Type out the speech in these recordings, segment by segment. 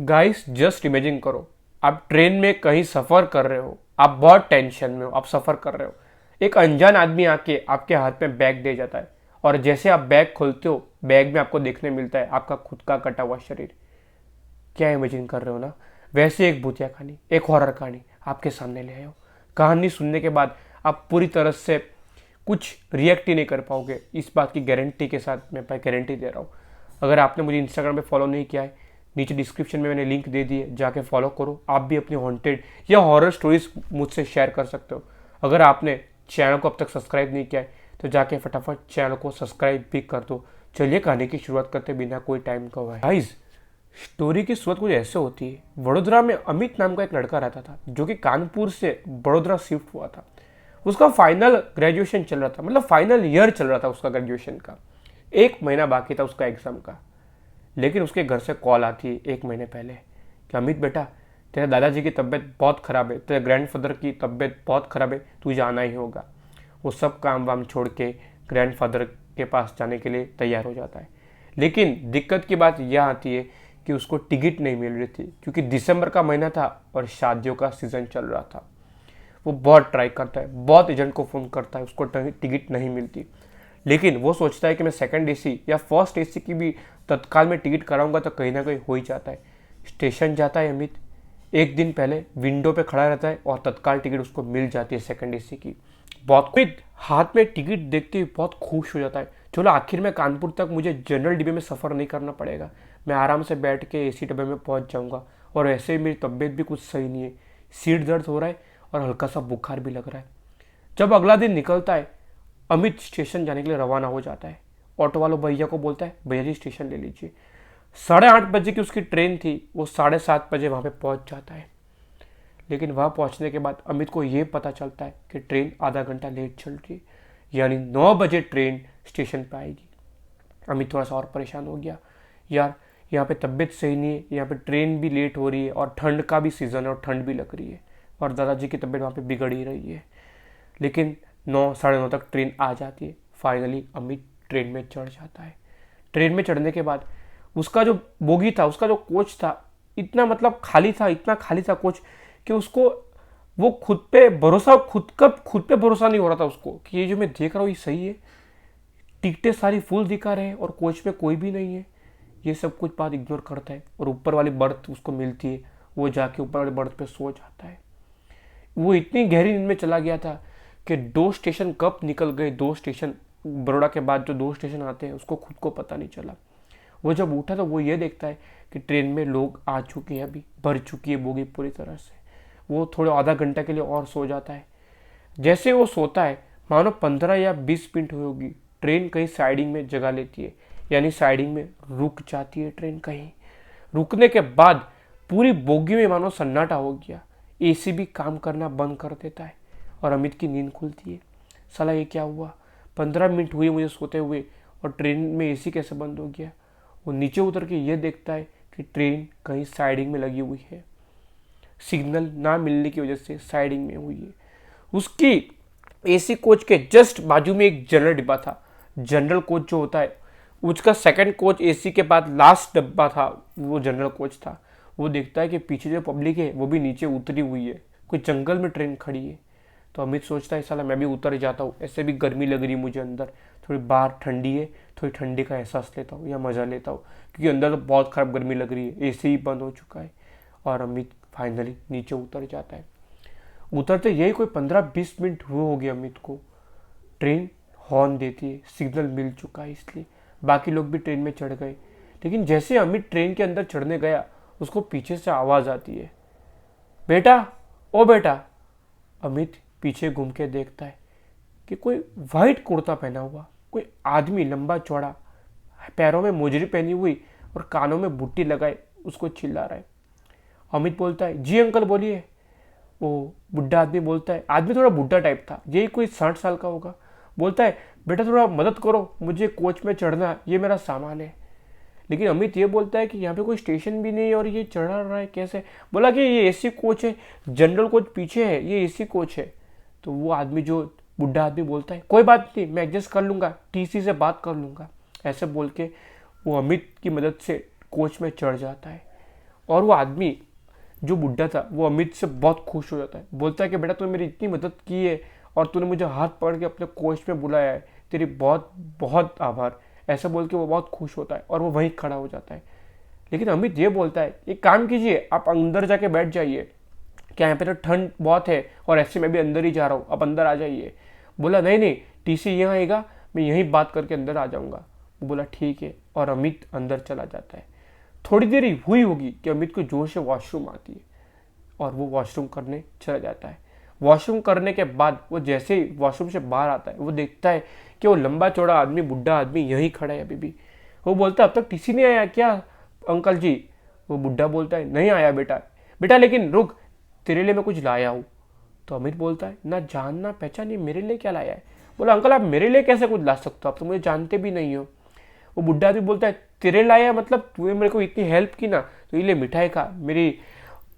Guys just imagine करो, आप train में कहीं सफर कर रहे हो, आप बहुत टेंशन में हो, आप सफर कर रहे हो, एक अनजान आदमी आके आपके हाथ में बैग दे जाता है और जैसे आप बैग खोलते हो बैग में आपको देखने मिलता है आपका खुद का कटा हुआ शरीर। क्या इमेजिन कर रहे हो ना? वैसे एक भूतिया कहानी, एक हॉरर कहानी आपके सामने ले आए हो। कहानी सुनने के बाद आप पूरी तरह से कुछ रिएक्ट ही नहीं कर पाओगे, इस बात की गारंटी के साथ मैं गारंटी दे रहा हूँ। अगर आपने मुझे इंस्टाग्राम पे फॉलो नहीं किया है, नीचे डिस्क्रिप्शन में मैंने लिंक दे दी है, जाके फॉलो करो। आप भी अपनी हॉन्टेड या हॉरर स्टोरीज मुझसे शेयर कर सकते हो। अगर आपने चैनल को अब तक सब्सक्राइब नहीं किया है तो जाके फटाफट चैनल को सब्सक्राइब भी कर दो। चलिए कहानी की शुरुआत करते बिना कोई टाइम का हुआ। गाइस, स्टोरी की शुरुआत कुछ ऐसे होती है। वडोदरा में अमित नाम का एक लड़का रहता था जो कि कानपुर से बड़ोदरा शिफ्ट हुआ था। उसका फाइनल ग्रेजुएशन चल रहा था, मतलब फाइनल ईयर चल रहा था उसका ग्रेजुएशन का। एक महीना बाकी था उसका एग्जाम का। लेकिन उसके घर से कॉल आती है एक महीने पहले कि अमित बेटा, तेरे दादाजी की तबीयत बहुत ख़राब है, तेरे ग्रैंडफादर की तबीयत बहुत ख़राब है, तुझे आना ही होगा। वो सब काम वाम छोड़ के ग्रैंडफादर के पास जाने के लिए तैयार हो जाता है। लेकिन दिक्कत की बात यह आती है कि उसको टिकट नहीं मिल रही थी, क्योंकि दिसंबर का महीना था और शादियों का सीज़न चल रहा था। वो बहुत ट्राई करता है, बहुत एजेंट को फ़ोन करता है, उसको टिकट नहीं मिलती। लेकिन वो सोचता है कि मैं सेकंड एसी या फर्स्ट एसी की भी तत्काल में टिकट कराऊंगा तो कहीं ना कहीं हो ही जाता है। स्टेशन जाता है अमित, एक दिन पहले विंडो पे खड़ा रहता है और तत्काल टिकट उसको मिल जाती है सेकंड एसी की। बहुत अमित हाथ में टिकट देखते हुए बहुत खुश हो जाता है। चलो आखिर में कानपुर तक मुझे जनरल डिब्बे में सफ़र नहीं करना पड़ेगा, मैं आराम से बैठ के एसी डब्बे में पहुंच जाऊंगा। और ऐसे ही मेरी तबीयत भी कुछ सही नहीं है, सीट दर्द हो रहा है और हल्का सा बुखार भी लग रहा है। जब अगला दिन निकलता है, अमित स्टेशन जाने के लिए रवाना हो जाता है। ऑटो वालों भैया को बोलता है, भैया जी स्टेशन ले लीजिए। 8:30 बजे की उसकी ट्रेन थी, वो 7:30 बजे वहाँ पे पहुँच जाता है। लेकिन वहाँ पहुँचने के बाद अमित को ये पता चलता है कि ट्रेन आधा घंटा लेट चल रही है, यानी 9 बजे ट्रेन स्टेशन पे आएगी। अमित थोड़ा सा और परेशान हो गया, यार यहाँ पे तबीयत सही नहीं है, यहाँ पे ट्रेन भी लेट हो रही है और ठंड का भी सीज़न है और ठंड भी लग रही है और दादाजी की तबीयत वहाँ पे बिगड़ ही रही है। लेकिन 9 साढ़े 9 तक ट्रेन आ जाती है। फाइनली अमित ट्रेन में चढ़ जाता है। ट्रेन में चढ़ने के बाद उसका जो बोगी था, उसका जो कोच था, इतना मतलब खाली था, इतना खाली था कोच कि उसको वो खुद पे भरोसा नहीं हो रहा था उसको कि ये जो मैं देख रहा हूँ ये सही है। टिकटें सारी फुल दिखा रहे हैं और कोच में कोई भी नहीं है। ये सब कुछ बात इग्नोर करता है और ऊपर वाली बर्थ उसको मिलती है, वो जाके ऊपर वाली बर्थ पे सो जाता है। वो इतनी गहरी नींद में चला गया था कि 2 स्टेशन कब निकल गए, 2 स्टेशन बड़ौदा के बाद जो 2 स्टेशन आते हैं उसको खुद को पता नहीं चला। वो जब उठा तो वो ये देखता है कि ट्रेन में लोग आ चुके हैं, अभी भर चुकी है बोगी पूरी तरह से। वो थोड़ा आधा घंटा के लिए और सो जाता है। जैसे वो सोता है, मानो 15 या 20 मिनट हुई होगी, ट्रेन कहीं साइडिंग में जगह लेती है, यानी साइडिंग में रुक जाती है ट्रेन कहीं। रुकने के बाद पूरी बोगी में मानो सन्नाटा हो गया, एसी भी काम करना बंद कर देता है और अमित की नींद खुलती है। साला ये क्या हुआ, 15 मिनट हुए मुझे सोते हुए और ट्रेन में एसी कैसे बंद हो गया। वो नीचे उतर के ये देखता है कि ट्रेन कहीं साइडिंग में लगी हुई है, सिग्नल ना मिलने की वजह से साइडिंग में हुई है। उसकी एसी कोच के जस्ट बाजू में एक जनरल डिब्बा था। जनरल कोच जो होता है उसका सेकंड कोच एसी के बाद लास्ट डब्बा था, वो जनरल कोच था। वो देखता है कि पीछे जो पब्लिक है वो भी नीचे उतरी हुई है, कोई जंगल में ट्रेन खड़ी है। तो अमित सोचता है साला मैं भी उतर जाता हूँ, ऐसे भी गर्मी लग रही है मुझे अंदर, थोड़ी बाहर ठंडी है, थोड़ी ठंडी का एहसास लेता हूँ या मज़ा लेता हूँ, क्योंकि अंदर तो बहुत ख़राब गर्मी लग रही है, एसी ही बंद हो चुका है। और अमित फाइनली नीचे उतर जाता है। उतरते यही कोई 15-20 मिनट हुए हो गए अमित को। ट्रेन हॉर्न देती है, सिग्नल मिल चुका है, इसलिए बाकी लोग भी ट्रेन में चढ़ गए। लेकिन जैसे अमित ट्रेन के अंदर चढ़ने गया, उसको पीछे से आवाज़ आती है, बेटा, ओ बेटा। अमित पीछे घूम के देखता है कि कोई वाइट कुर्ता पहना हुआ कोई आदमी, लंबा चौड़ा, पैरों में मोजरी पहनी हुई और कानों में बुट्टी लगाए उसको चिल्ला रहा है। अमित बोलता है, जी अंकल बोलिए। वो बुढ़ा आदमी बोलता है, आदमी थोड़ा बुढ़ा टाइप था, यही कोई 60 साल का होगा। बोलता है, बेटा थोड़ा मदद करो, मुझे कोच में चढ़ना है, ये मेरा सामान है। लेकिन अमित ये बोलता है कि यहाँ पे कोई स्टेशन भी नहीं है और ये चढ़ रहा है कैसे। बोला कि ये एसी कोच है, जनरल कोच पीछे है, ये एसी कोच है। तो वो आदमी, जो बुढ़ा आदमी, बोलता है, कोई बात नहीं, मैं एडजस्ट कर लूँगा, टीसी से बात कर लूँगा। ऐसे बोल के वो अमित की मदद से कोच में चढ़ जाता है और वो आदमी जो बुढ़ा था वो अमित से बहुत खुश हो जाता है, बोलता है कि बेटा तूने मेरी इतनी मदद की है और तूने मुझे हाथ पकड़ के अपने कोच में बुलाया है, तेरी बहुत बहुत आभार। ऐसा बोल के वो बहुत खुश होता है और वो वहीं खड़ा हो जाता है। लेकिन अमित ये बोलता है, एक काम कीजिए, आप अंदर जाके बैठ जाइए, क्या यहाँ पे तो ठंड बहुत है और ऐसे मैं भी अंदर ही जा रहा हूँ, आप अंदर आ जाइए। बोला नहीं नहीं, टीसी यहाँ आएगा, मैं यहीं बात करके अंदर आ जाऊँगा। वो बोला ठीक है, और अमित अंदर चला जाता है। थोड़ी देर ही हुई होगी कि अमित को जोर से वॉशरूम आती है और वो वॉशरूम करने चला जाता है। वॉशरूम करने के बाद वो जैसे ही वॉशरूम से बाहर आता है वो देखता है कि वो लंबा चौड़ा आदमी, बुढ़ा आदमी यहीं खड़ा है अभी भी। वो बोलता है अब तक टीसी नहीं आया क्या अंकल जी? वो बुढ़ा बोलता है नहीं आया बेटा। बेटा लेकिन रुक, तेरे लिए मैं कुछ लाया हूँ। तो अमित बोलता है ना जान ना पहचान, ये मेरे लिए क्या लाया है? बोला अंकल आप मेरे लिए कैसे कुछ ला सकते हो, आप तो मुझे जानते भी नहीं हो। वो बुढ़ा भी बोलता है तेरे लाया मतलब तूने मेरे को इतनी हेल्प की ना, तो ये ले मिठाई खा, मेरी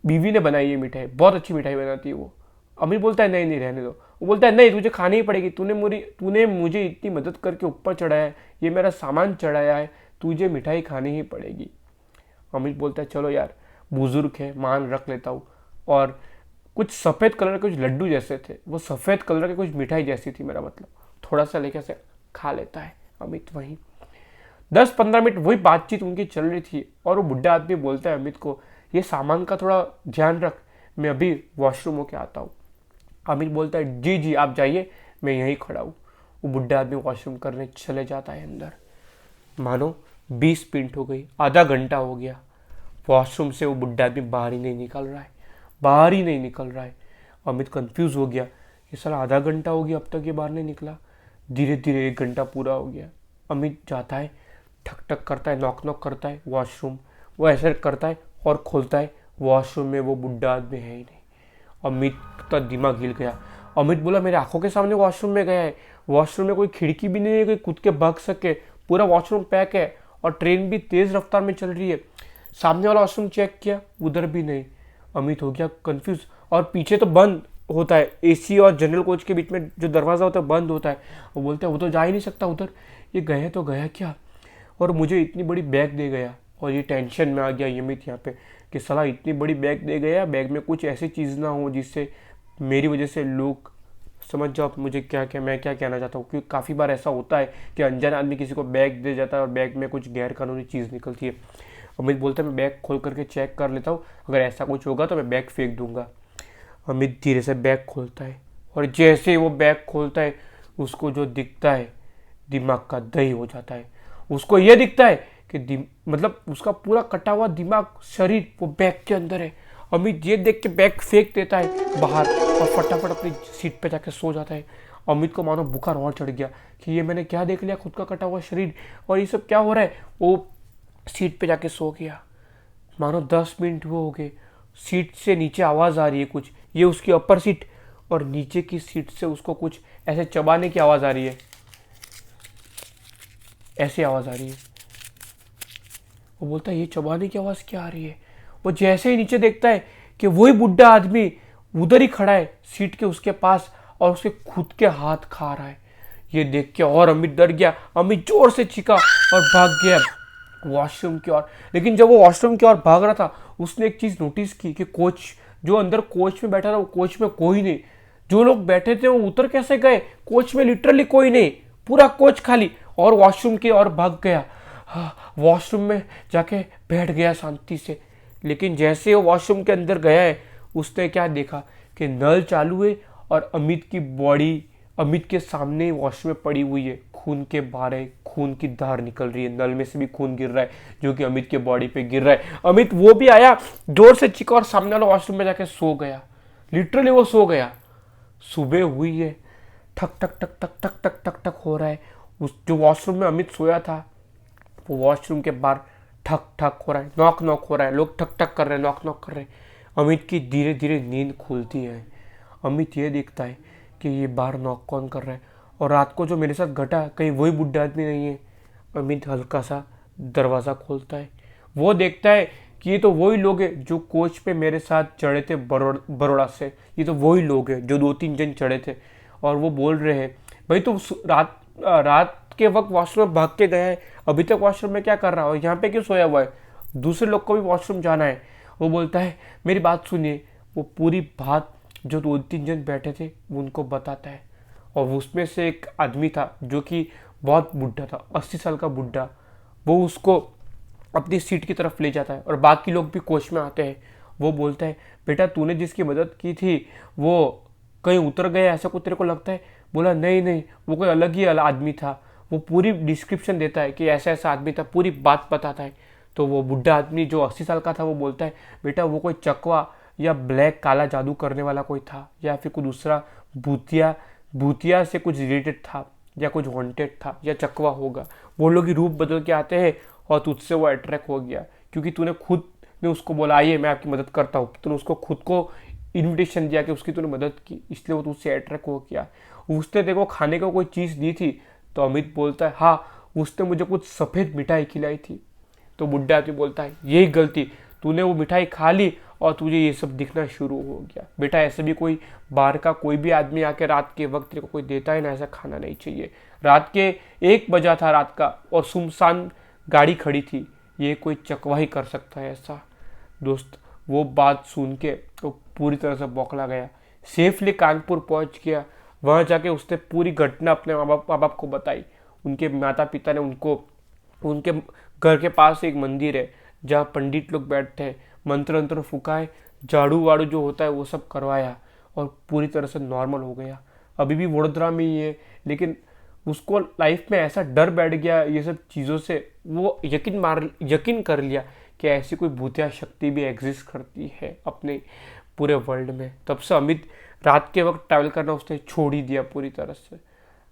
बीवी ने बनाई है मिठाई, बहुत अच्छी मिठाई बनाती है वो। अमित बोलता है नहीं नहीं रहने दो। वो बोलता है नहीं तुझे खानी ही पड़ेगी, तूने मुझे इतनी मदद करके ऊपर चढ़ाया है, ये मेरा सामान चढ़ाया है, तुझे मिठाई खानी ही पड़ेगी। अमित बोलता है चलो यार बुजुर्ग है, मान रख लेता हूँ। और कुछ सफ़ेद कलर के कुछ लड्डू जैसे थे, वो सफ़ेद कलर के कुछ मिठाई जैसी थी, मेरा मतलब थोड़ा सा लेके से खा लेता है अमित। वहीं 10-15 मिनट वही बातचीत उनकी चल रही थी और वो बुढ़ा आदमी बोलता है अमित को ये सामान का थोड़ा ध्यान रख, मैं अभी वॉशरूम होके आता हूँ। अमित बोलता है जी जी आप जाइए, मैं यहीं खड़ा हूँ। वो बुढ़ा आदमी वॉशरूम करने चले जाता है अंदर। मानो 20 मिनट हो गई, आधा घंटा हो गया, वॉशरूम से वो बुढ़ा आदमी बाहर ही नहीं निकल रहा है, बाहर ही नहीं निकल रहा है। अमित कंफ्यूज हो गया, ये साला आधा घंटा हो गया अब तक ये बाहर नहीं निकला। धीरे धीरे 1 घंटा पूरा हो गया। अमित जाता है, ठक ठक करता है, नॉक नॉक करता है वॉशरूम, वो ऐसे करता है और खोलता है, वॉशरूम में वो बुढ़ा आदमी है ही नहीं। अमित का दिमाग हिल गया। अमित बोला मेरे आंखों के सामने वॉशरूम में गया है, वॉशरूम में कोई खिड़की भी नहीं है कोई कूद के भाग सके, पूरा वॉशरूम पैक है और ट्रेन भी तेज रफ्तार में चल रही है। सामने वाला वॉशरूम चेक किया, उधर भी नहीं। अमित हो गया कंफ्यूज, और पीछे तो बंद होता है, एसी और जनरल कोच के बीच में जो दरवाज़ा होता है बंद होता है। वो बोलते हैं वो तो जा ही नहीं सकता उधर, ये गए तो गया क्या, और मुझे इतनी बड़ी बैग दे गया। और ये टेंशन में आ गया अमित यहाँ पे कि साला इतनी बड़ी बैग दे गया, बैग में कुछ ऐसी चीज़ ना हो जिससे मेरी वजह से लोग समझ जाओ मुझे मैं क्या कहना चाहता हूँ। क्योंकि काफ़ी बार ऐसा होता है कि अनजान आदमी किसी को बैग दे जाता है और बैग में कुछ गैर कानूनी चीज़ निकलती है। अमित बोलता है मैं बैग खोल करके चेक कर लेता हूँ, अगर ऐसा कुछ होगा तो मैं बैग फेंक दूंगा। अमित धीरे से बैग खोलता है और जैसे ही वो बैग खोलता है उसको जो दिखता है दिमाग का दही हो जाता है। उसको ये दिखता है कि मतलब उसका पूरा कटा हुआ दिमाग, शरीर वो बैग के अंदर है। अमित ये देख के बैग फेंक देता है बाहर और फटाफट अपनी सीट पे जाके सो जाता है। अमित को मानो बुखार और चढ़ गया कि ये मैंने क्या देख लिया, खुद का कटा हुआ शरीर और ये सब क्या हो रहा है। वो सीट पे जाके सो गया। मानो 10 मिनट वो हो गए, सीट से नीचे आवाज़ आ रही है कुछ, ये उसकी अपर सीट, और नीचे की सीट से उसको कुछ ऐसे चबाने की आवाज़ आ रही है, ऐसी आवाज़ आ रही है। वो बोलता है ये चबाने की आवाज़ क्या आ रही है। वो जैसे ही नीचे देखता है कि वही बुढ़ा आदमी उधर ही खड़ा है सीट के उसके पास और उसके खुद के हाथ खा रहा है। ये देख के और अमित डर गया। अमित जोर से चीखा और भाग गया वॉशरूम की ओर। लेकिन जब वो वॉशरूम की ओर भाग रहा था उसने एक चीज़ नोटिस की कि कोच जो अंदर कोच में बैठा था वो कोच में कोई नहीं। जो लोग बैठे थे वो उतर कैसे गए, कोच में लिटरली कोई नहीं, पूरा कोच खाली। और वॉशरूम की ओर भाग गया, वॉशरूम में जाके बैठ गया शांति से। लेकिन जैसे वो वॉशरूम के अंदर गया है उसने क्या देखा कि नल चालू है और अमित की बॉडी अमित के सामने वॉशरूम में पड़ी हुई है, खून के बारे खून की धार निकल रही है, नल में से भी खून गिर रहा है जो कि अमित के बॉडी पे गिर रहा है। अमित वो भी आया, जोर से चीखा और सामने वाला वॉशरूम में जाके सो गया। लिटरली वो सो गया। सुबह हुई है, ठक ठक ठक ठक ठक ठक ठक ठक हो रहा है। उस जो वॉशरूम में अमित सोया था वो वॉशरूम के बाहर ठक ठक हो रहा है, नॉक नॉक हो रहा है, लोग ठक ठक कर रहे हैं, नॉक नॉक कर रहे हैं। अमित की धीरे धीरे नींद खुलती है। अमित ये देखता है कि ये बाहर नॉक कौन कर रहा है और रात को जो मेरे साथ घटा कहीं वही बुढ़ा आदमी नहीं है। अमित हल्का सा दरवाज़ा खोलता है, वो देखता है कि ये तो वही लोग हैं जो कोच पे मेरे साथ चढ़े थे बड़ौदा से। ये तो वही लोग हैं जो 2-3 जन चढ़े थे और वो बोल रहे हैं भाई तो रात के वक्त वॉशरूम में भाग के गया है, अभी तक वॉशरूम में क्या कर रहा है और यहाँ पे क्यों सोया हुआ है, दूसरे लोग को भी वॉशरूम जाना है। वो बोलता है मेरी बात सुनिए। वो पूरी बात जो 2-3 जन बैठे थे वो उनको बताता है, और उसमें से एक आदमी था जो कि बहुत बुढ़ा था, 80 साल का बुढ़ा। वो उसको अपनी सीट की तरफ ले जाता है और बाकी लोग भी कोच में आते हैं। वो बोलता है बेटा तूने जिसकी मदद की थी वो कहीं उतर गया, ऐसा कुछ तेरे को लगता है? बोला नहीं नहीं, वो कोई अलग ही आदमी था। वो पूरी डिस्क्रिप्शन देता है कि ऐसा ऐसा आदमी था, पूरी बात बताता है। तो वो बुढ़ा आदमी जो 80 साल का था वो बोलता है बेटा वो कोई चकवा या ब्लैक काला जादू करने वाला कोई था, या फिर कोई दूसरा भूतिया भूतिया से कुछ रिलेटेड था, या कुछ वांटेड था, या चकवा होगा। वो लोग ही रूप बदल के आते हैं और तुझसे वो अट्रैक्ट हो गया क्योंकि तूने खुद ने उसको बोला आइए मैं आपकी मदद करता हूँ। तूने उसको खुद को इनविटेशन दिया कि उसकी तूने मदद की, इसलिए वो तुझसे अट्रैक्ट हो गया। उसने देखो खाने को कोई चीज़ दी थी। तो अमित बोलता है हाँ उसने मुझे कुछ सफ़ेद मिठाई खिलाई थी। तो बुड्ढा आदमी बोलता है यही गलती, तूने वो मिठाई खा ली और तुझे ये सब दिखना शुरू हो गया। बेटा ऐसे भी कोई बाहर का कोई भी आदमी आके रात के वक्त तेरे को कोई देता है ना, ऐसा खाना नहीं चाहिए। रात के 1 बजा था रात का और सुनसान गाड़ी खड़ी थी, ये कोई चकवा ही कर सकता है ऐसा। दोस्त वो बात सुन के तो पूरी तरह से बौखला गया। सेफली कानपुर पहुंच गया। वहां जाके उसने पूरी घटना अपने माँ बाप को बताई। उनके माता पिता ने उनको, उनके घर के पास एक मंदिर है जहाँ पंडित लोग बैठते हैं, मंत्र अंत्र फुकाए, झाड़ू वाड़ू जो होता है वो सब करवाया और पूरी तरह से नॉर्मल हो गया। अभी भी वडोदरा में ही है, लेकिन उसको लाइफ में ऐसा डर बैठ गया ये सब चीज़ों से, वो यकीन कर लिया कि ऐसी कोई भूतिया शक्ति भी एग्जिस्ट करती है अपने पूरे वर्ल्ड में। तब से अमित रात के वक्त ट्रैवल करना उसने छोड़ ही दिया पूरी तरह से।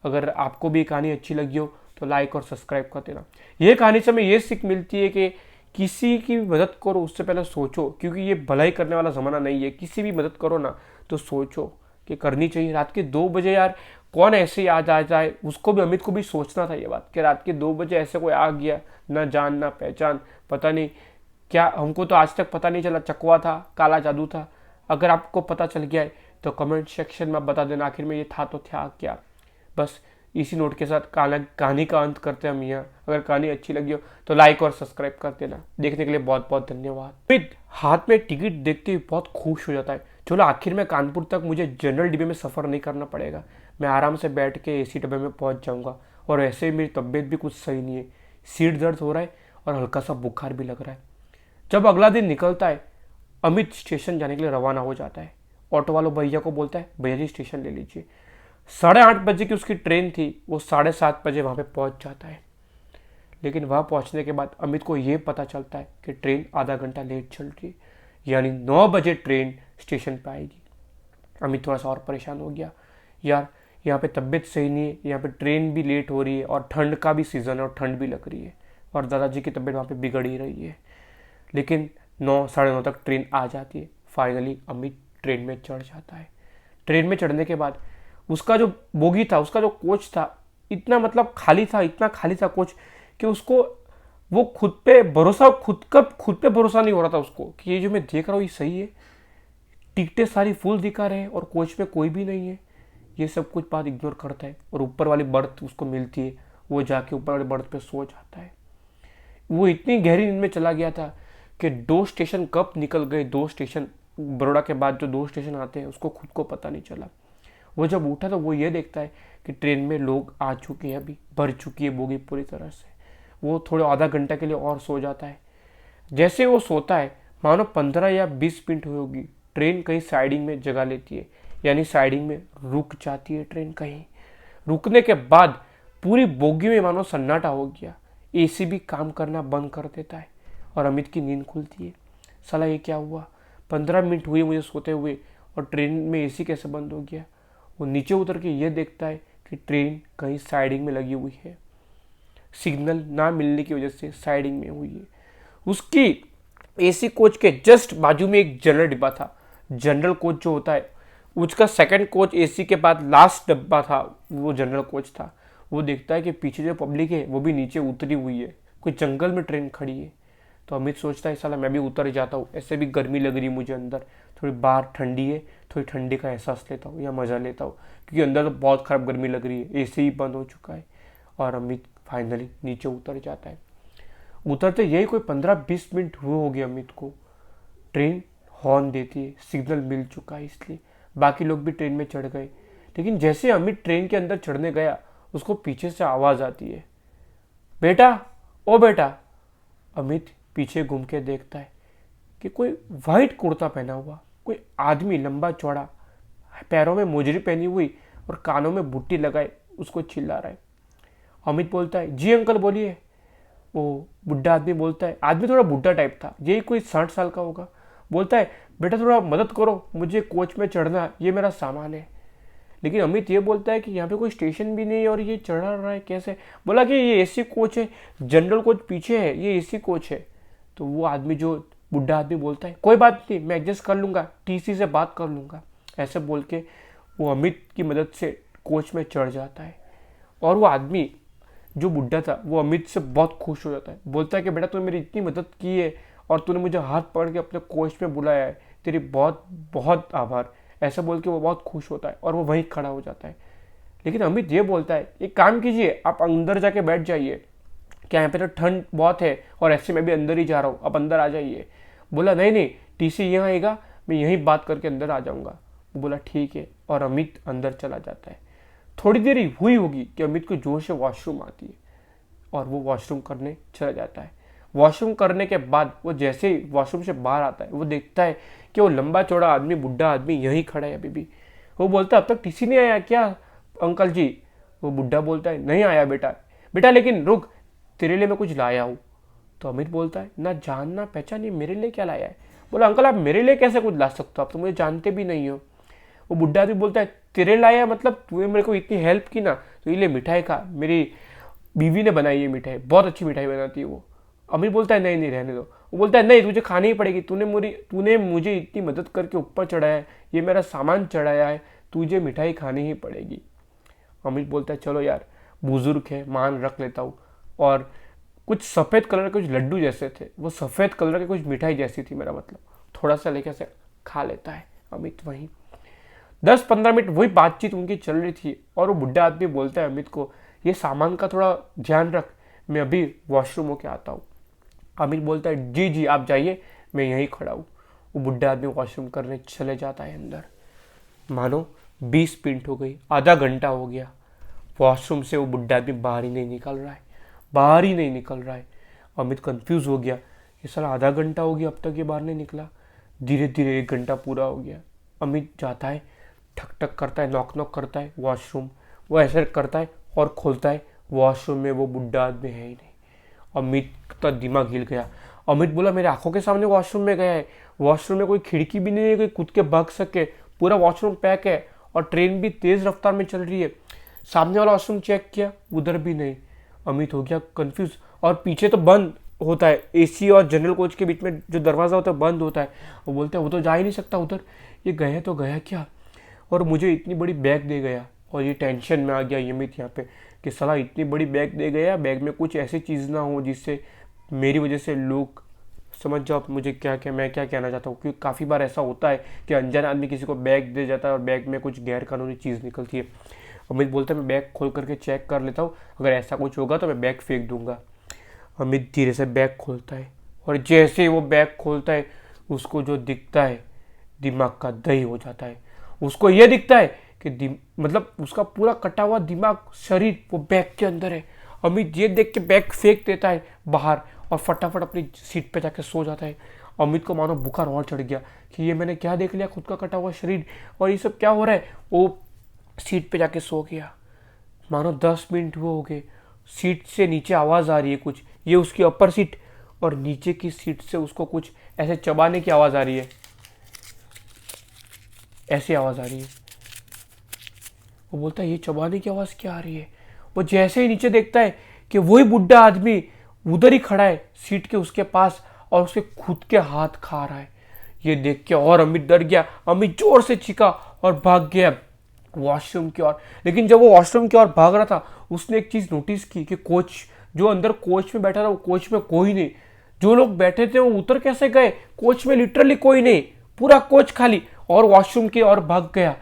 अगर आपको भी कहानी अच्छी लगी हो तो लाइक और सब्सक्राइब कर देना। ये कहानी से हमें ये सीख मिलती है कि किसी की मदद करो उससे पहले सोचो, क्योंकि ये भलाई करने वाला ज़माना नहीं है। किसी भी मदद करो ना तो सोचो कि करनी चाहिए। रात के 2 बजे यार कौन ऐसे याद आ जाए, उसको भी, अमित को भी सोचना था ये बात कि रात के 2 बजे ऐसे कोई आ गया, ना जान ना पहचान, पता नहीं क्या। हमको तो आज तक पता नहीं चला चकवा था, काला जादू था। अगर आपको पता चल गया है तो कमेंट सेक्शन में बता देना आखिर में ये था तो था क्या। बस इसी नोट के साथ कहानी का अंत करते हैं हम यहाँ। अगर कहानी अच्छी लगी हो तो लाइक और सब्सक्राइब कर देना। देखने के लिए बहुत बहुत धन्यवाद। अमित हाथ में टिकट देखते ही बहुत खुश हो जाता है। चलो आखिर में कानपुर तक मुझे जनरल डिब्बे में सफ़र नहीं करना पड़ेगा, मैं आराम से बैठ के एसी डब्बे में पहुंच जाऊंगा। और वैसे ही मेरी तबीयत भी कुछ सही नहीं है, सीट दर्द हो रहा है और हल्का सा बुखार भी लग रहा है। जब अगला दिन निकलता है अमित स्टेशन जाने के लिए रवाना हो जाता है। ऑटो वालों भैया को बोलता है भैया जी स्टेशन ले लीजिए। 8:30 बजे की उसकी ट्रेन थी, वो 7:30 बजे वहाँ पे पहुँच जाता है। लेकिन वहाँ पहुँचने के बाद अमित को ये पता चलता है कि ट्रेन आधा घंटा लेट चल रही है, यानी 9 बजे ट्रेन स्टेशन पे आएगी। अमित थोड़ा सा और परेशान हो गया, यार यहाँ पे तबीयत सही नहीं है, यहाँ पे ट्रेन भी लेट हो रही है और ठंड का भी सीज़न है और ठंड भी लग रही है और दादाजी की तबीयत वहाँ पे बिगड़ ही रही है। लेकिन 9 साढ़े 9 तक ट्रेन आ जाती है। फाइनली अमित ट्रेन में चढ़ जाता है। ट्रेन में चढ़ने के बाद उसका जो बोगी था, उसका जो कोच था, इतना मतलब खाली था, इतना खाली था कोच कि उसको वो खुद पे भरोसा नहीं हो रहा था उसको कि ये जो मैं देख रहा हूँ ये सही है। टिकटें सारी फुल दिखा रहे हैं और कोच में कोई भी नहीं है। ये सब कुछ बात इग्नोर करता है और ऊपर वाली बर्थ उसको मिलती है, वो जाके ऊपर वाली बर्थ पे सो जाता है। वो इतनी गहरी नींद में चला गया था कि 2 स्टेशन कब निकल गए, 2 स्टेशन बड़ौदा के बाद जो 2 स्टेशन आते हैं उसको खुद को पता नहीं चला। वो जब उठा तो वो ये देखता है कि ट्रेन में लोग आ चुके हैं, अभी भर चुकी है बोगी पूरी तरह से। वो थोड़े आधा घंटा के लिए और सो जाता है। जैसे वो सोता है मानो 15 या 20 मिनट हुई होगी, ट्रेन कहीं साइडिंग में जगह लेती है, यानी साइडिंग में रुक जाती है ट्रेन कहीं। रुकने के बाद पूरी बोगी में मानो सन्नाटा हो गया, एसी भी काम करना बंद कर देता है और अमित की नींद खुलती है। साला ये क्या हुआ, 15 मिनट हुए मुझे सोते हुए और ट्रेन में एसी कैसे बंद हो गया। वो नीचे उतर के ये देखता है कि ट्रेन कहीं साइडिंग में लगी हुई है, सिग्नल ना मिलने की वजह से साइडिंग में हुई है। उसकी एसी कोच के जस्ट बाजू में एक जनरल डिब्बा था। जनरल कोच जो होता है उसका सेकंड कोच एसी के बाद लास्ट डब्बा था, वो जनरल कोच था। वो देखता है कि पीछे जो पब्लिक है वो भी नीचे उतरी हुई है, कोई जंगल में ट्रेन खड़ी है। तो अमित सोचता है साला मैं भी उतर जाता हूँ, ऐसे भी गर्मी लग रही है मुझे अंदर, थोड़ी बाहर ठंडी है, थोड़ी ठंडी का एहसास लेता हूँ या मज़ा लेता हूँ, क्योंकि अंदर तो बहुत ख़राब गर्मी लग रही है, एसी ही बंद हो चुका है। और अमित फाइनली नीचे उतर जाता है। उतरते यही कोई 15-20 मिनट हुए हो गए अमित को। ट्रेन हॉर्न देती है, सिग्नल मिल चुका है, इसलिए बाकी लोग भी ट्रेन में चढ़ गए। लेकिन जैसे अमित ट्रेन के अंदर चढ़ने गया, उसको पीछे से आवाज़ आती है, बेटा, ओ बेटा। अमित पीछे घूम के देखता है कि कोई वाइट कुर्ता पहना हुआ कोई आदमी, लंबा चौड़ा, पैरों में मोजरी पहनी हुई और कानों में बुट्टी लगाए, उसको चिल्ला रहा है। अमित बोलता है, जी अंकल बोलिए। वो बुढ़ा आदमी बोलता है, आदमी थोड़ा बुढ़ा टाइप था, यही कोई 60 साल का होगा। बोलता है, बेटा थोड़ा मदद करो, मुझे कोच में चढ़ना, ये मेरा सामान है। लेकिन अमित ये बोलता है कि यहाँ पे कोई स्टेशन भी नहीं है और ये चढ़ा रहा है कैसे। बोला कि ये एसी कोच है, जनरल कोच पीछे है, ये एसी कोच है। तो वो आदमी, जो बुढ़ा आदमी, बोलता है, कोई बात नहीं, मैं एडजस्ट कर लूँगा, टीसी से बात कर लूँगा। ऐसे बोल के वो अमित की मदद से कोच में चढ़ जाता है। और वो आदमी जो बुढ़ा था, वो अमित से बहुत खुश हो जाता है। बोलता है कि बेटा, तूने मेरी इतनी मदद की है और तूने मुझे हाथ पकड़ के अपने कोच में बुलाया है, तेरी बहुत बहुत आभार। ऐसा बोल के वो बहुत खुश होता है और वो वहीं खड़ा हो जाता है। लेकिन अमित ये बोलता है, एक काम कीजिए, आप अंदर जाके बैठ जाइए, क्या यहाँ पे तो ठंड बहुत है और ऐसे मैं भी अंदर ही जा रहा हूँ, आप अंदर आ जाइए। बोला, नहीं नहीं, टीसी यहाँ आएगा, मैं यहीं बात करके अंदर आ जाऊँगा। वो बोला, ठीक है, और अमित अंदर चला जाता है। थोड़ी देर हुई होगी कि अमित को जोर से वॉशरूम आती है और वो वॉशरूम करने चला जाता है। वॉशरूम करने के बाद वो जैसे ही वॉशरूम से बाहर आता है, वो देखता है कि वो लंबा चौड़ा आदमी, बुढ़ा आदमी यहीं खड़ा है अभी भी। वो बोलता है, अब तक टीसी नहीं आया क्या अंकल जी? वो बुढ़ा बोलता है, नहीं आया बेटा। बेटा लेकिन रुक, तेरे लिए मैं कुछ लाया हूँ। तो अमित बोलता है, ना जान ना पहचान, ये मेरे लिए क्या लाया है? बोला, अंकल आप मेरे लिए कैसे कुछ ला सकते हो, आप तो मुझे जानते भी नहीं हो। वो बुढ़ा आदमी बोलता है, तेरे लाया मतलब तूने मेरे को इतनी हेल्प की ना, तो ये ले मिठाई खा, मेरी बीवी ने बनाई है मिठाई, बहुत अच्छी मिठाई बनाती है वो। अमित बोलता है, नहीं नहीं रहने दो। वो बोलता है, नहीं तुझे खानी ही पड़ेगी, तूने मुझे इतनी मदद करके ऊपर चढ़ाया है, ये मेरा सामान चढ़ाया है, तुझे मिठाई खानी ही पड़ेगी। अमित बोलता है, चलो यार, बुजुर्ग है, मान रख लेता हूँ। और कुछ सफ़ेद कलर के कुछ लड्डू जैसे थे, वो सफ़ेद कलर के कुछ मिठाई जैसी थी, मेरा मतलब थोड़ा सा लेके से खा लेता है अमित। वहीं 10-15 मिनट वही बातचीत उनकी चल रही थी और वो बुढ़ा आदमी बोलता है अमित को, ये सामान का थोड़ा ध्यान रख, मैं अभी वॉशरूम होके आता हूँ। अमित बोलता है, जी जी आप जाइए, मैं यहीं खड़ा हूँ। वो बुढ़ा आदमी वॉशरूम करने चले जाता है अंदर। मानो 20 मिनट हो गई, आधा घंटा हो गया, वॉशरूम से वो बुढ़ा आदमी बाहर ही नहीं निकल रहा है, बाहर ही नहीं निकल रहा है। अमित कंफ्यूज हो गया, ये साला आधा घंटा हो गया अब तक ये बाहर नहीं निकला। धीरे धीरे 1 घंटा पूरा हो गया। अमित जाता है, ठक ठक करता है, नॉक नॉक करता है वॉशरूम, वो ऐसे करता है और खोलता है, वॉशरूम में वो बुढ़ा आदमी है ही नहीं। अमित का दिमाग हिल गया। अमित बोला, मेरे आंखों के सामने वॉशरूम में गया है, वॉशरूम में कोई खिड़की भी नहीं है कोई कूद के भाग सके, पूरा वॉशरूम पैक है और ट्रेन भी तेज रफ्तार में चल रही है। सामने वाला वॉशरूम चेक किया, उधर भी नहीं। अमित हो गया कंफ्यूज, और पीछे तो बंद होता है, एसी और जनरल कोच के बीच में जो दरवाज़ा होता है बंद होता है। वो बोलते हैं, वो तो जा ही नहीं सकता उधर, ये गया तो गया क्या, और मुझे इतनी बड़ी बैग दे गया। और ये टेंशन में आ गया अमित यहाँ पे कि साला इतनी बड़ी बैग दे गया, बैग में कुछ ऐसी चीज़ ना हो जिससे मेरी वजह से लोग समझ जाओ मुझे मैं क्या कहना चाहता हूँ। क्योंकि काफ़ी बार ऐसा होता है कि अनजान आदमी किसी को बैग दे जाता है और बैग में कुछ गैर कानूनी चीज़ निकलती है। अमित बोलता है, मैं बैग खोल करके चेक कर लेता हूँ, अगर ऐसा कुछ होगा तो मैं बैग फेंक दूंगा। अमित धीरे से बैग खोलता है और जैसे ही वो बैग खोलता है, उसको जो दिखता है दिमाग का दही हो जाता है। उसको ये दिखता है कि मतलब उसका पूरा कटा हुआ दिमाग, शरीर वो बैग के अंदर है। अमित ये देख के बैग फेंक देता है बाहर और फटाफट अपनी सीट पे जाके सो जाता है। अमित को मानो बुखार और चढ़ गया कि ये मैंने क्या देख लिया, खुद का कटा हुआ शरीर और ये सब क्या हो रहा है। वो सीट पे जाके सो गया। मानो 10 मिनट वो हो गए, सीट से नीचे आवाज़ आ रही है कुछ, ये उसकी अपर सीट, और नीचे की सीट से उसको कुछ ऐसे चबाने की आवाज़ आ रही है, ऐसी आवाज़ आ रही है। वो बोलता है, ये चबाने की आवाज़ क्या आ रही है। वो जैसे ही नीचे देखता है कि वही बुढ़ा आदमी उधर ही खड़ा है सीट के उसके पास और उसके खुद के हाथ खा रहा है। ये देख के और अमित डर गया। अमित जोर से चीखा और भाग गया वॉशरूम की ओर। लेकिन जब वो वॉशरूम की ओर भाग रहा था, उसने एक चीज़ नोटिस की कि कोच जो अंदर कोच में बैठा था, वो कोच में कोई नहीं। जो लोग बैठे थे वो उतर कैसे गए, कोच में लिटरली कोई नहीं, पूरा कोच खाली। और वॉशरूम की ओर भाग गया,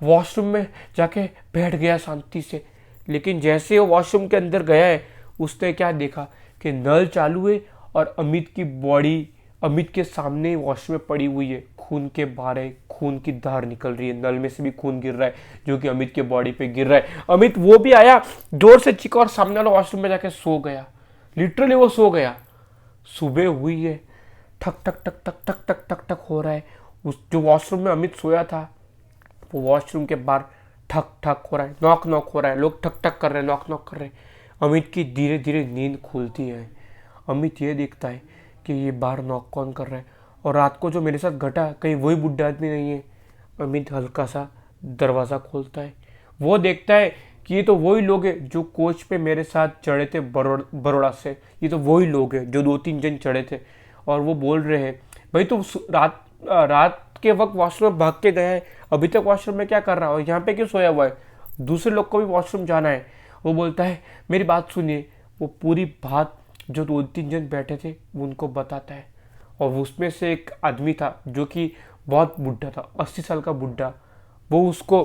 वॉशरूम में जाके बैठ गया शांति से। लेकिन जैसे वो वॉशरूम के अंदर गया है, उसने क्या देखा कि नल चालू है और अमित की बॉडी अमित के सामने वॉशरूम में पड़ी हुई है, खून के बारे, खून की धार निकल रही है, नल में से भी खून गिर रहा है जो कि अमित के बॉडी पे गिर रहा है। अमित वो भी आया, जोर से चीखा और सामने वाला वॉशरूम में जाके सो गया। लिटरली वो सो गया। सुबह हुई है, ठक ठक ठक ठक ठक ठक ठक ठक हो रहा है। उस जो वॉशरूम में अमित सोया था वो वॉशरूम के बाहर ठक ठक हो रहा है, नॉक नॉक हो रहा है, लोग ठक ठक कर रहे हैं, नॉक नॉक कर रहे हैं। अमित की धीरे धीरे नींद खुलती है। अमित ये देखता है कि ये बाहर नॉक कौन कर रहा है, और रात को जो मेरे साथ घटा कहीं वही बुढ़ा आदमी नहीं है। अमित हल्का सा दरवाज़ा खोलता है, वो देखता है कि ये तो वही लोग हैं जो कोच पे मेरे साथ चढ़े थे बड़ौदा से। ये तो वही लोग हैं जो 2-3 जन चढ़े थे, और वो बोल रहे हैं भाई तो रात के वक्त वॉशरूम में भाग के गया है, अभी तक वॉशरूम में क्या कर रहा है, यहाँ पे क्यों सोया हुआ है, दूसरे लोग को भी वॉशरूम जाना है। वो बोलता है मेरी बात सुनिए। वो पूरी बात जो 2-3 जन बैठे थे वो उनको बताता है, और उसमें से एक आदमी था जो कि बहुत बुढ़ा था, 80 साल का बुढ़ा। वो उसको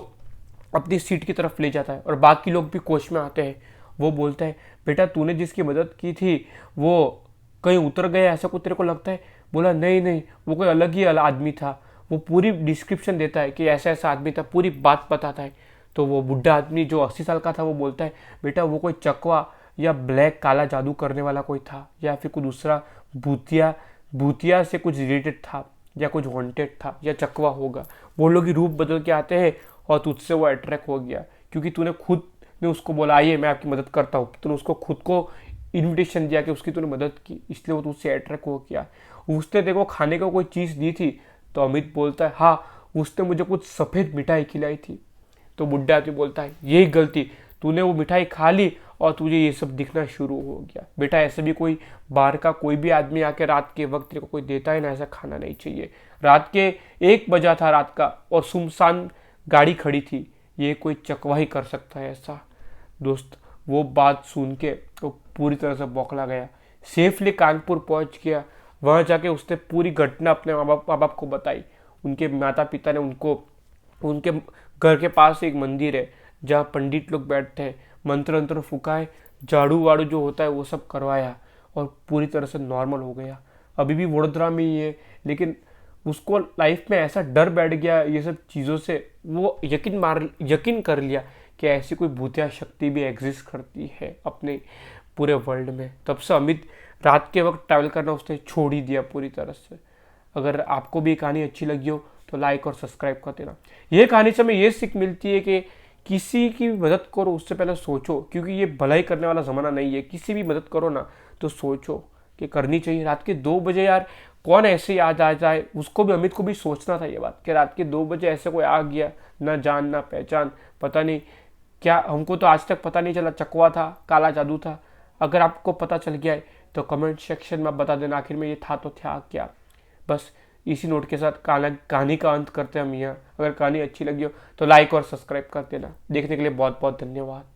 अपनी सीट की तरफ ले जाता है, और बाकी लोग भी कोच में आते हैं। वो बोलता है बेटा तूने जिसकी मदद की थी वो कहीं उतर गया, ऐसा कुछ तेरे को लगता है? बोला नहीं नहीं, वो कोई अलग ही आदमी था। वो पूरी डिस्क्रिप्शन देता है कि ऐसा ऐसा आदमी था, पूरी बात बताता है। तो वो बुढ़ा आदमी जो 80 साल का था वो बोलता है बेटा वो कोई चकवा या ब्लैक काला जादू करने वाला कोई था, या फिर कोई दूसरा भूतिया भूतिया से कुछ रिलेटेड था, या कुछ वांटेड था, या चकवा होगा। वो लोग ही रूप बदल के आते हैं और तुझसे वो अट्रैक्ट हो गया, क्योंकि तूने खुद ने उसको बोला आइए मैं आपकी मदद करता हूँ। तूने उसको खुद को इन्विटेशन दिया कि उसकी तूने मदद की, इसलिए वो तुझसे अट्रैक्ट हो गया। उसने देखो खाने को कोई चीज़ दी थी। तो अमित बोलता है हाँ उसने मुझे कुछ सफ़ेद मिठाई खिलाई थी। तो बुड्ढा आदमी बोलता है यही गलती, तूने वो मिठाई खा ली और तुझे ये सब दिखना शुरू हो गया। बेटा ऐसे भी कोई बाहर का कोई भी आदमी आके रात के वक्त तेरे को कोई देता है ना, ऐसा खाना नहीं चाहिए। रात के 1 बजा था रात का, और सुनसान गाड़ी खड़ी थी, ये कोई चकवा ही कर सकता है ऐसा। दोस्त वो बात सुन के वो पूरी तरह से बौखला गया। सेफली कानपुर पहुंच गया। वहां जाके उसने पूरी घटना अपने माँ बाप को बताई। उनके माता पिता ने उनको, उनके घर के पास एक मंदिर है जहाँ पंडित लोग बैठते हैं, मंत्र अंत्र फुकाए, झाड़ू वाड़ू जो होता है वो सब करवाया, और पूरी तरह से नॉर्मल हो गया। अभी भी वडोदरा में ही है, लेकिन उसको लाइफ में ऐसा डर बैठ गया ये सब चीज़ों से, वो यकीन कर लिया कि ऐसी कोई भूतिया शक्ति भी एग्जिस्ट करती है अपने पूरे वर्ल्ड में। तब से अमित रात के वक्त ट्रैवल करना उसने छोड़ ही दिया पूरी तरह से। अगर आपको भी कहानी अच्छी लगी हो तो लाइक और सब्सक्राइब कर देना। ये कहानी से हमें ये सीख मिलती है कि किसी की मदद करो उससे पहले सोचो, क्योंकि ये भलाई करने वाला ज़माना नहीं है। किसी भी मदद करो ना तो सोचो कि करनी चाहिए। रात के 2 बजे यार कौन ऐसे याद आ जाए, उसको भी, अमित को भी सोचना था ये बात कि रात के 2 बजे ऐसे कोई आ गया, ना जान ना पहचान, पता नहीं क्या। हमको तो आज तक पता नहीं चला चकवा था, काला जादू था। अगर आपको पता चल गया है तो कमेंट सेक्शन में बता देना आखिर में ये था तो था क्या। बस इसी नोट के साथ कहानी का अंत करते हैं हम यहाँ। अगर कहानी अच्छी लगी हो तो लाइक और सब्सक्राइब कर देना। देखने के लिए बहुत बहुत धन्यवाद।